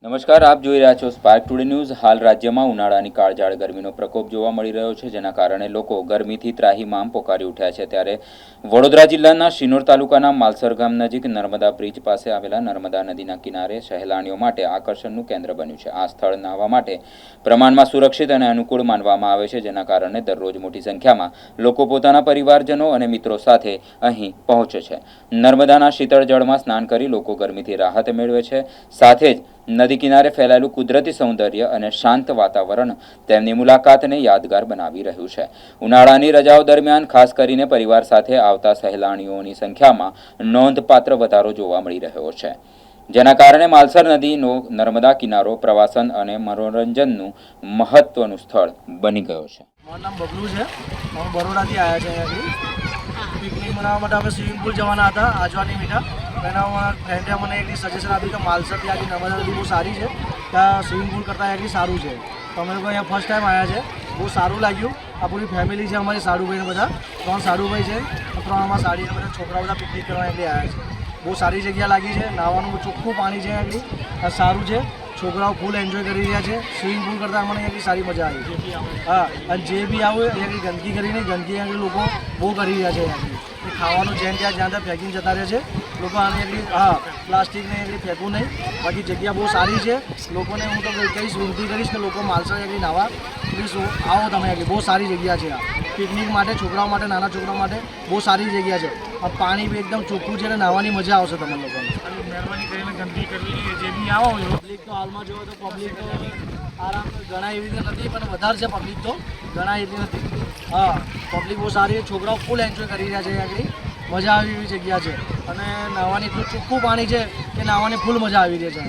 નમસ્કાર, આપ જોઈ રહ્યા છો સ્પાર્ક ટુડે ન્યૂઝ। હાલ રાજ્યમાં ઉનાળાની કાળઝાળ ગરમીનો પ્રકોપ જોવા મળી રહ્યો છે, જેના કારણે લોકો ગરમીથી ત્રાહિમામ પોકારી ઉઠ્યા છે। ત્યારે વડોદરા જિલ્લાના શિનોર તાલુકાના માલસર ગામ નજીક નર્મદા બ્રિજ પાસે આવેલા નર્મદા નદીના કિનારે સહેલાણીઓ માટે આકર્ષણનું કેન્દ્ર બન્યું છે। આ સ્થળ નહાવા માટે પ્રમાણમાં સુરક્ષિત અને અનુકૂળ માનવામાં આવે છે, જેના કારણે દરરોજ મોટી સંખ્યામાં લોકો પોતાના પરિવારજનો અને મિત્રો સાથે અહીં પહોંચે છે। નર્મદાના શીતળ જળમાં સ્નાન કરી લોકો ગરમીથી રાહત મેળવે છે। સાથે જ નદી કિનારે ફેલાયેલું કુદરતી સૌંદર્ય અને શાંત વાતાવરણ તેમની મુલાકાતને યાદગાર બનાવી રહ્યું છે। ઉનાળાની રજાઓ દરમિયાન ખાસ કરીને પરિવાર સાથે આવતા સહેલાણીઓની સંખ્યામાં નોંધપાત્ર વધારો જોવા મળી રહ્યો છે, જેના કારણે માલસર નદીનો નર્મદા કિનારો પ્રવાસન અને મનોરંજનનું મહત્વનું સ્થળ બની ગયો છે। મારું નામ બબલુ છે। અમે બરોડાથી આવ્યા છે અહીંયાથી પિકનિક મનાવવા માટે। અમે સ્વિમિંગ પુલ જવાના હતા આજવાની મીઠા। એના મારા ફ્રેન્ડે મને એક સજેશન આપ્યું કે માલસરથી આગળ નર્મદા નદી બહુ સારી છે, ત્યાં સ્વિમિંગ પુલ કરતાં આગળ સારું છે। તો અમે લોકો અહીંયા ફર્સ્ટ ટાઈમ આવ્યા છે, બહુ સારું લાગ્યું। આ પૂરી ફેમિલી છે અમારી, સાડુભાઈને બધા 3 સાડુભાઈ છે, 3 અમારા સાડીને બધા છોકરાઓ બધા પિકનિક કરવા આગળ આવ્યા છે। બહુ સારી જગ્યા લાગી છે, નાહવાનું ચોખ્ખું પાણી છે આગળ, સારું છે। છોકરાઓ ફૂલ એન્જોય કરી રહ્યા છે। સ્વિમિંગ પુલ કરતાં મને અહીંયાથી સારી મજા આવી। હા, અને જે બી આવે અહીંયાથી ગંદકી કરી નહીં, ગંદકી આગળ લોકો બહુ કરી રહ્યા છે। અહીંયાથી ખાવાનું જ્યાં ત્યાં ફેંકીને જતા રહે છે લોકો। અહીંયાથી હા, પ્લાસ્ટિકને અહીંયાથી ફેંકવું નહીં। બાકી જગ્યા બહુ સારી છે। લોકોને હું તો કહીશ, વિનંતી કરીશ કે લોકો માલસર અહીંયાથી નાહવા પ્લીઝ આવો તમે અહીંયાથી। બહુ સારી જગ્યા છે આ પિકનિક માટે, છોકરાઓ માટે, નાના છોકરાઓ માટે બહુ સારી જગ્યા છે। આ પાણી બી એકદમ ચોખ્ખું છે અને નાહવાની મજા આવશે તમને લોકોને। મહેરબાની કરીને ગંદકી કરવી નહીં, જે બી આવો પબ્લિક તો હાલમાં જોવો તો પબ્લિક તો આરામ ઘણા એવી રીતે નથી, પણ વધારે છે પબ્લિક તો, ઘણા એટલી નથી। હા, પબ્લિક બહુ સારી, છોકરાઓ ફૂલ એન્જોય કરી રહ્યા છે અહીંયાથી। મજા આવી એવી જગ્યા છે અને નાહવાની એટલું ચોખ્ખું પાણી છે કે નાહવાની ફૂલ મજા આવી રહી છે।